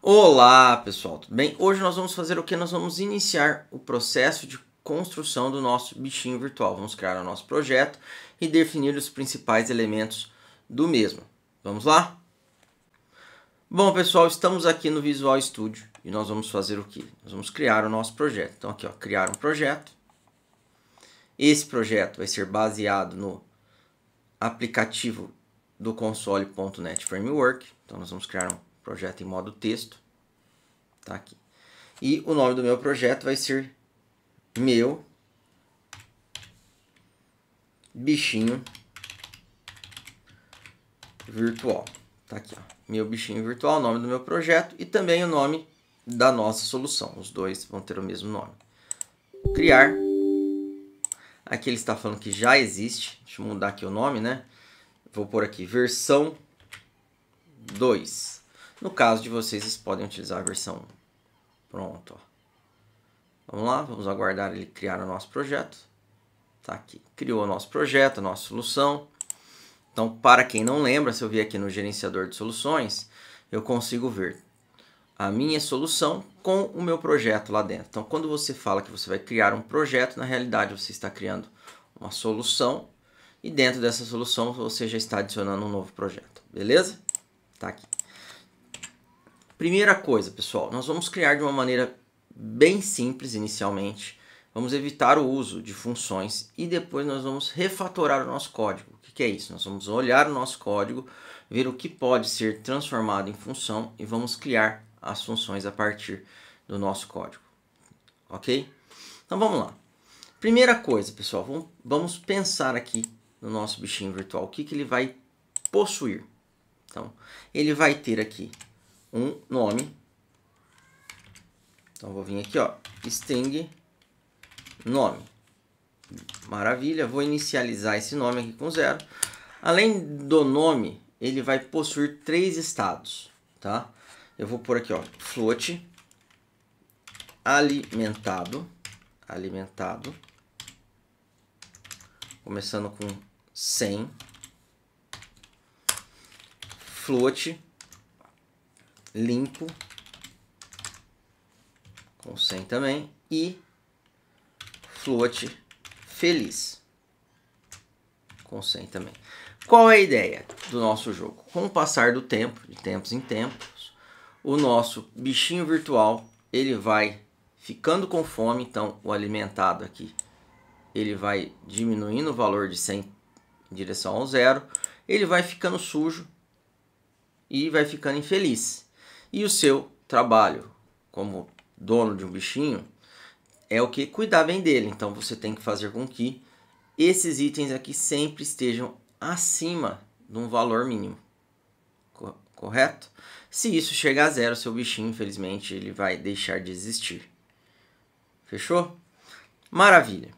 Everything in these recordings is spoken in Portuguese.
Olá pessoal, tudo bem? Hoje nós vamos fazer o que? Nós vamos iniciar o processo de construção do nosso bichinho virtual. Vamos criar o nosso projeto e definir os principais elementos do mesmo. Vamos lá? Bom pessoal, estamos aqui no Visual Studio e nós vamos fazer o que? Nós vamos criar o nosso projeto. Então aqui, ó, criar um projeto. Esse projeto vai ser baseado no aplicativo do console.net Framework. Então nós vamos criar um projeto em modo texto. Tá aqui. E o nome do meu projeto vai ser Meu Bichinho Virtual. Tá aqui, ó. Meu Bichinho Virtual, o nome do meu projeto e também o nome da nossa solução. Os dois vão ter o mesmo nome. Criar. Aqui ele está falando que já existe. Deixa eu mudar aqui o nome, né? Vou pôr aqui versão 2. No caso de vocês podem utilizar a versão 1. Pronto. Ó. Vamos lá, vamos aguardar ele criar o nosso projeto. Tá aqui. Criou o nosso projeto, a nossa solução. Então, para quem não lembra, se eu vier aqui no gerenciador de soluções, eu consigo ver a minha solução com o meu projeto lá dentro. Então, quando você fala que você vai criar um projeto, na realidade você está criando uma solução e dentro dessa solução você já está adicionando um novo projeto. Beleza? Tá aqui. Primeira coisa, pessoal, nós vamos criar de uma maneira bem simples inicialmente. Vamos evitar o uso de funções e depois nós vamos refatorar o nosso código. O que é isso? Nós vamos olhar o nosso código, ver o que pode ser transformado em função e vamos criar as funções a partir do nosso código. Ok? Então vamos lá. Primeira coisa, pessoal, vamos pensar aqui no nosso bichinho virtual. O que ele vai possuir? Então, ele vai ter aqui um nome. Então vou vir aqui, ó, string nome. Maravilha, vou inicializar esse nome aqui com 0. Além do nome, ele vai possuir 3 estados, tá? Eu vou pôr aqui, ó, float alimentado, começando com 100, float limpo com 100 também e float feliz com 100 também. Qual é a ideia do nosso jogo? Com o passar do tempo, de tempos em tempos, o nosso bichinho virtual ele vai ficando com fome, então o alimentado aqui ele vai diminuindo o valor de 100 em direção ao 0, ele vai ficando sujo e vai ficando infeliz. E o seu trabalho como dono de um bichinho é o que? Cuidar bem dele. Então você tem que fazer com que esses itens aqui sempre estejam acima de um valor mínimo. Correto? Se isso chegar a 0, seu bichinho, infelizmente, ele vai deixar de existir. Fechou? Maravilha.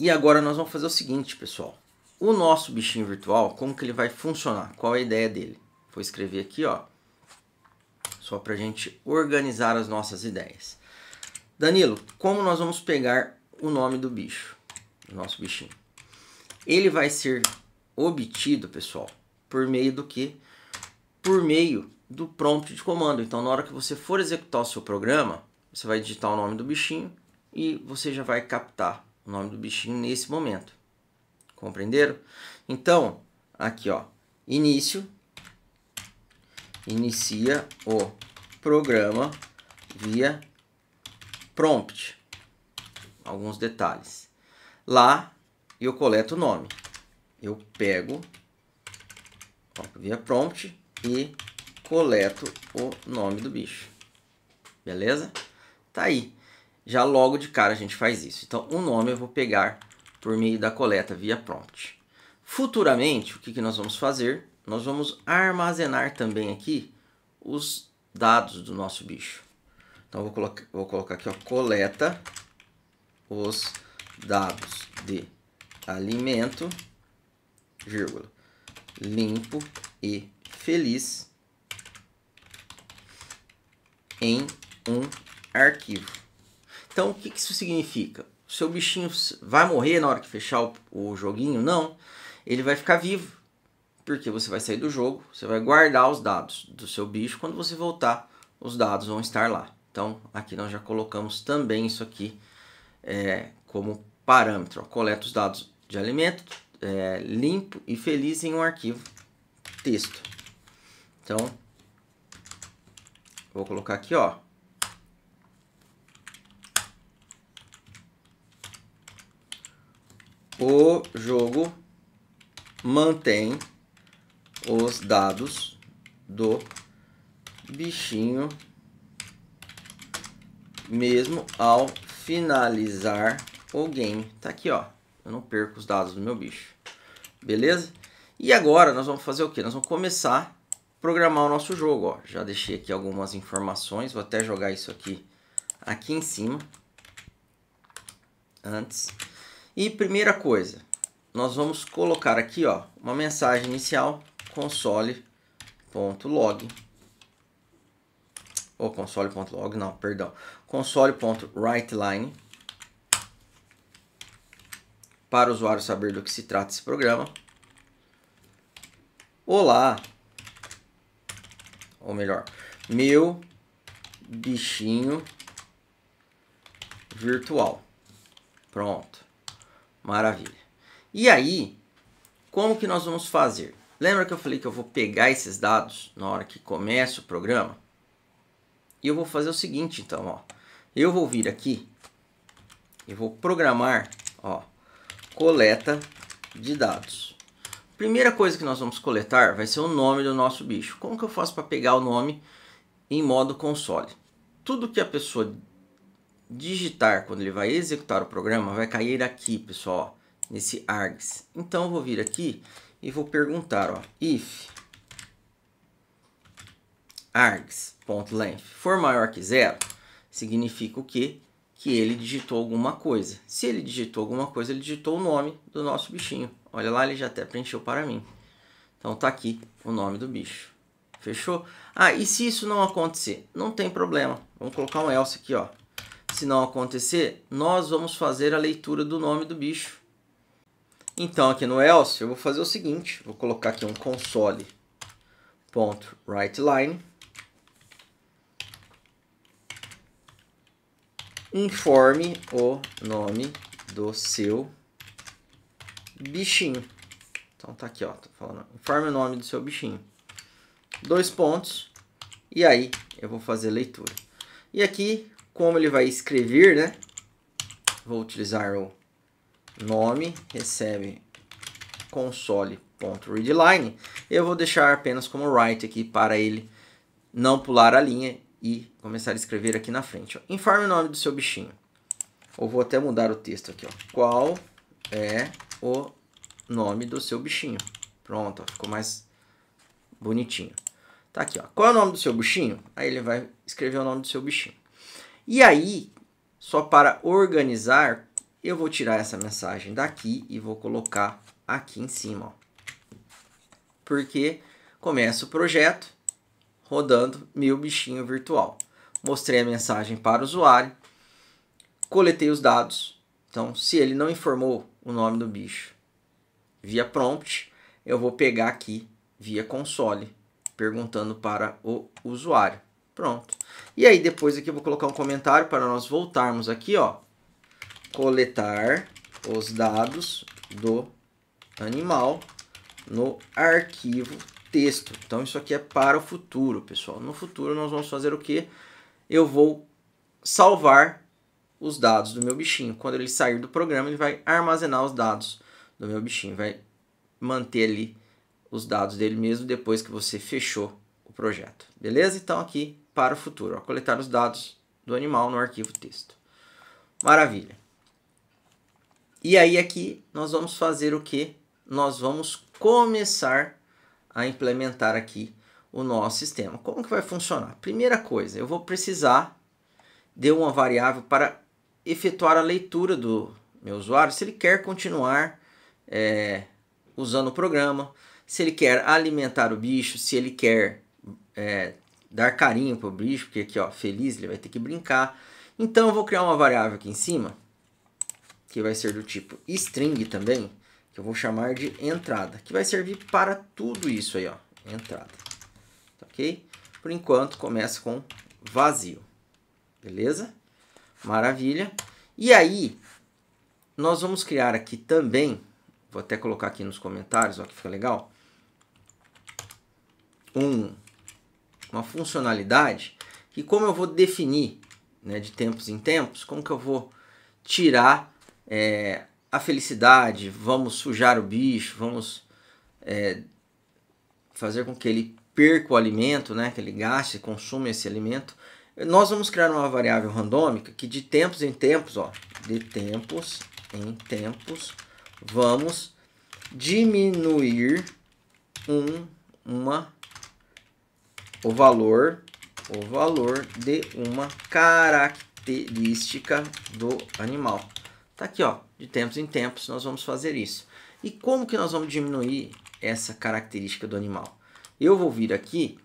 E agora nós vamos fazer o seguinte, pessoal. O nosso bichinho virtual, como que ele vai funcionar? Qual é a ideia dele? Vou escrever aqui, ó, só para a gente organizar as nossas ideias. Danilo, como nós vamos pegar o nome do bicho, do nosso bichinho? Ele vai ser obtido, pessoal, por meio do quê? Por meio do prompt de comando. Então, na hora que você for executar o seu programa, você vai digitar o nome do bichinho e você já vai captar o nome do bichinho nesse momento. Compreenderam? Então, aqui, ó, inicia o programa via prompt. Alguns detalhes. Lá eu coleto o nome. Eu pego via prompt e coleto o nome do bicho. Beleza? Tá aí. Já logo de cara a gente faz isso. Então o nome eu vou pegar por meio da coleta via prompt. Futuramente, o que nós vamos fazer? Nós vamos armazenar também aqui os dados do nosso bicho. Então vou colocar aqui, ó, coleta os dados de alimento, vírgula, limpo e feliz em um arquivo. Então o que isso significa? O seu bichinho vai morrer na hora que fechar o joguinho? Não, ele vai ficar vivo. porque você vai sair do jogo, você vai guardar os dados do seu bicho, quando você voltar, os dados vão estar lá. Então, aqui nós já colocamos também isso aqui como parâmetro. Ó, coleta os dados de alimento, limpo e feliz em um arquivo texto. Então, vou colocar aqui, ó. O jogo mantém os dados do bichinho mesmo ao finalizar o game. Tá aqui, ó. Eu não perco os dados do meu bicho. Beleza? E agora nós vamos fazer o que? Nós vamos começar a programar o nosso jogo, ó. Já deixei aqui algumas informações. Vou até jogar isso aqui em cima. Antes. E primeira coisa, nós vamos colocar aqui, ó, uma mensagem inicial, console.log. Ou console.log, não, perdão. Console.writeLine. Para o usuário saber do que se trata esse programa. Olá. Ou melhor, meu bichinho virtual. Pronto. Maravilha. E aí, como que nós vamos fazer? Lembra que eu falei que eu vou pegar esses dados na hora que começa o programa? E eu vou fazer o seguinte, então, ó. Eu vou vir aqui e vou programar, ó, coleta de dados. Primeira coisa que nós vamos coletar vai ser o nome do nosso bicho. Como que eu faço para pegar o nome em modo console? Tudo que a pessoa digitar quando ele vai executar o programa vai cair aqui, pessoal, ó, nesse args. Então eu vou vir aqui e vou perguntar, ó, if args.length for maior que 0, significa o quê? Que ele digitou alguma coisa. Se ele digitou alguma coisa, ele digitou o nome do nosso bichinho. Olha lá, ele já até preencheu para mim. Então tá aqui o nome do bicho. Fechou? Ah, e se isso não acontecer? Não tem problema. Vamos colocar um else aqui, ó. Se não acontecer, nós vamos fazer a leitura do nome do bicho. Então aqui no else eu vou fazer o seguinte. Vou colocar aqui um console.writeLine. Informe o nome do seu bichinho. Então tá aqui, ó, tô falando, informe o nome do seu bichinho. 2 pontos. E aí eu vou fazer leitura. E aqui, como ele vai escrever, né? Vou utilizar o nome, recebe console.readline. Eu vou deixar apenas como write aqui para ele não pular a linha e começar a escrever aqui na frente, ó. Informe o nome do seu bichinho. Ou vou até mudar o texto aqui, ó. Qual é o nome do seu bichinho? Pronto, ó, ficou mais bonitinho. Tá aqui, ó. Qual é o nome do seu bichinho? Aí ele vai escrever o nome do seu bichinho. E aí, só para organizar, eu vou tirar essa mensagem daqui e vou colocar aqui em cima, ó. Porque começa o projeto rodando meu bichinho virtual. Mostrei a mensagem para o usuário, coletei os dados. Então, se ele não informou o nome do bicho via prompt, eu vou pegar aqui via console, perguntando para o usuário. Pronto. E aí depois aqui eu vou colocar um comentário para nós voltarmos aqui, ó. Coletar os dados do animal no arquivo texto. Então isso aqui é para o futuro, pessoal. No futuro nós vamos fazer o quê? Eu vou salvar os dados do meu bichinho. Quando ele sair do programa, ele vai armazenar os dados do meu bichinho. Vai manter ali os dados dele mesmo depois que você fechou o projeto. Beleza? Então aqui para o futuro, ó, coletar os dados do animal no arquivo texto. Maravilha. E aí aqui nós vamos fazer o quê? Nós vamos começar a implementar aqui o nosso sistema. Como que vai funcionar? Primeira coisa, eu vou precisar de uma variável para efetuar a leitura do meu usuário, se ele quer continuar usando o programa, se ele quer alimentar o bicho, se ele quer dar carinho para o bicho, porque aqui, ó, feliz, ele vai ter que brincar. Então eu vou criar uma variável aqui em cima, que vai ser do tipo string também, que que eu vou chamar de entrada, que vai servir para tudo isso aí, ó, entrada, ok? Por enquanto, começa com vazio, beleza? Maravilha. E aí, nós vamos criar aqui também, vou até colocar aqui nos comentários, ó, que fica legal, uma funcionalidade que, como eu vou definir, né, de tempos em tempos, como que eu vou tirar a felicidade, vamos sujar o bicho, vamos fazer com que ele perca o alimento, né, que ele gaste, consuma esse alimento. Nós vamos criar uma variável randômica que de tempos em tempos, ó, de tempos em tempos, vamos diminuir o valor de uma característica do animal. Tá aqui, ó, de tempos em tempos nós vamos fazer isso. E como que nós vamos diminuir essa característica do animal? Eu vou vir aqui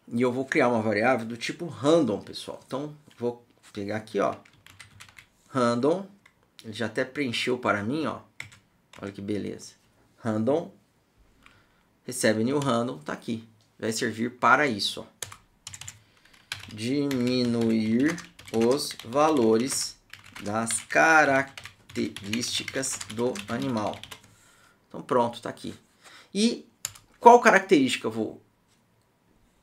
e eu vou criar uma variável do tipo random, pessoal. Então, vou pegar aqui, ó, random. Ele já até preencheu para mim, ó. Olha que beleza. Random. Recebe new random, tá aqui. Vai servir para isso, ó. Diminuir os valores das características do animal. Então, pronto, tá aqui. E qual característica eu vou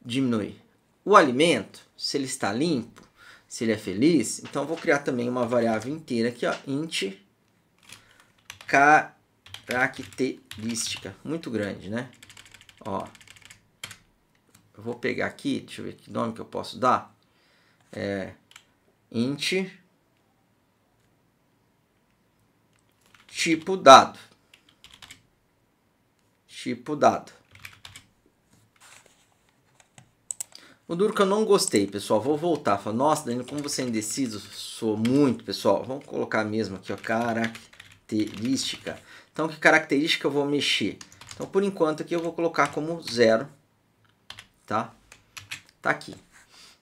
diminuir? O alimento, se ele está limpo, se ele é feliz. Então, eu vou criar também uma variável inteira aqui, ó, int característica. Muito grande, né? Ó, eu vou pegar aqui, deixa eu ver que nome que eu posso dar. Int tipo dado. Tipo dado. O duro que eu não gostei, pessoal. Vou voltar. Falar, nossa, Danilo, como você é indeciso. Sou muito, pessoal. Vamos colocar mesmo aqui, ó, característica. Então, que característica eu vou mexer? Então, por enquanto, aqui eu vou colocar como 0. Tá? Tá aqui.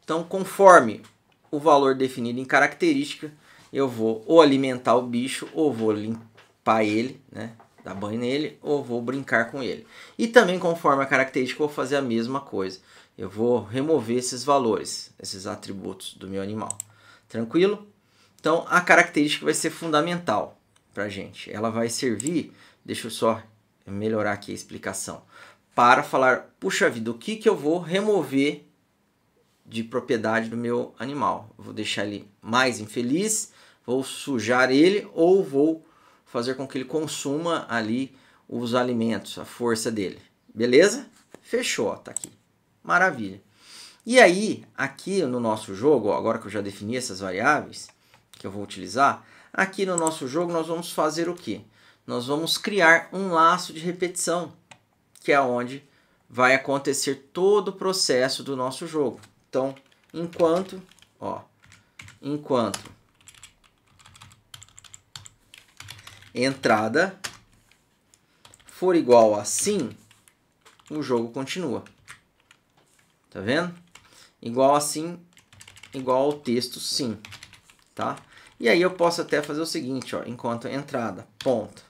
Então, conforme o valor definido em característica, eu vou ou alimentar o bicho, ou vou limpar ele, né? Dar banho nele, ou vou brincar com ele. E também, conforme a característica, eu vou fazer a mesma coisa. Eu vou remover esses valores, esses atributos do meu animal. Tranquilo? Então, a característica vai ser fundamental para a gente. Ela vai servir, deixa eu só melhorar aqui a explicação, para falar, puxa vida, o que eu vou remover de propriedade do meu animal? Eu vou deixar ele mais infeliz, vou sujar ele, ou vou fazer com que ele consuma ali os alimentos, a força dele. Beleza? Fechou, ó, tá aqui. Maravilha. E aí, aqui no nosso jogo, ó, agora que eu já defini essas variáveis que eu vou utilizar, aqui no nosso jogo nós vamos fazer o quê? Nós vamos criar um laço de repetição, que é onde vai acontecer todo o processo do nosso jogo. Então, enquanto entrada for igual a sim, o jogo continua. Tá vendo? Igual assim, igual ao texto sim, tá? E aí eu posso até fazer o seguinte, ó, enquanto entrada, ponto.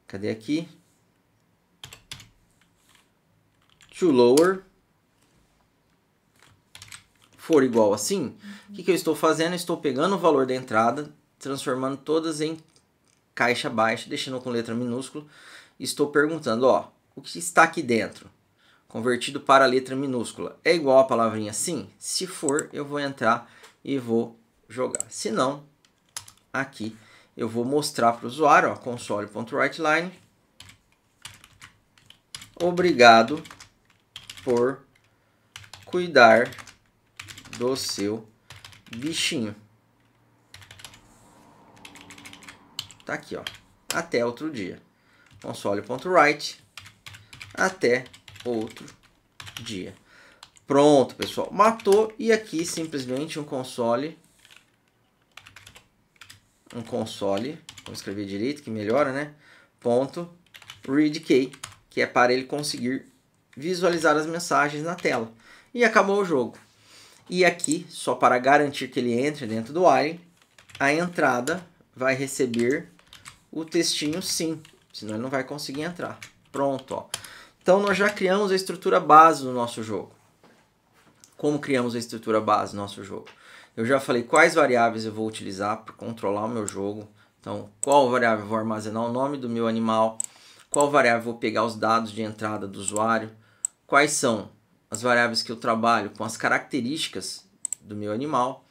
Cadê aqui? To lower for igual assim, o que eu estou fazendo? Eu estou pegando o valor da entrada, transformando todas em caixa baixa, deixando com letra minúscula. Estou perguntando, ó, o que está aqui dentro? Convertido para a letra minúscula. É igual a palavrinha sim? Se for, eu vou entrar e vou jogar. Se não, aqui eu vou mostrar para o usuário, ó, console.writeLine. Obrigado por cuidar do seu bichinho. Tá aqui, ó. Até outro dia. Console.write. Até outro dia. Pronto, pessoal. Matou. E aqui simplesmente um console. Vamos escrever direito que melhora, né? Ponto readkey, que é para ele conseguir visualizar as mensagens na tela. E acabou o jogo. E aqui, só para garantir que ele entre dentro do while, a entrada vai receber o textinho sim, senão ele não vai conseguir entrar. Pronto, ó. Então nós já criamos a estrutura base do nosso jogo. Como criamos a estrutura base do nosso jogo? Eu já falei quais variáveis eu vou utilizar para controlar o meu jogo. Então, qual variável eu vou armazenar o nome do meu animal, qual variável eu vou pegar os dados de entrada do usuário, quais são as variáveis que eu trabalho com as características do meu animal,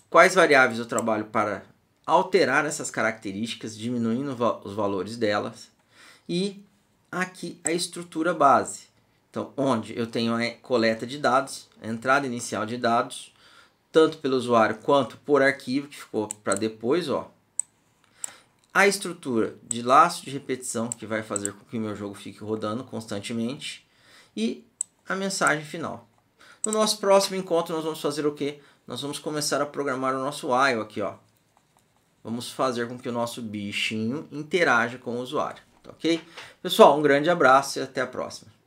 quais variáveis eu trabalho para alterar essas características, diminuindo os valores delas, e aqui a estrutura base. Então, onde eu tenho a coleta de dados, a entrada inicial de dados, tanto pelo usuário quanto por arquivo, que ficou para depois, ó. A estrutura de laço de repetição, que vai fazer com que o meu jogo fique rodando constantemente, e a mensagem final. No nosso próximo encontro nós vamos fazer o quê? Nós vamos começar a programar o nosso while aqui, ó. Vamos fazer com que o nosso bichinho interaja com o usuário, tá ok? Pessoal, um grande abraço e até a próxima.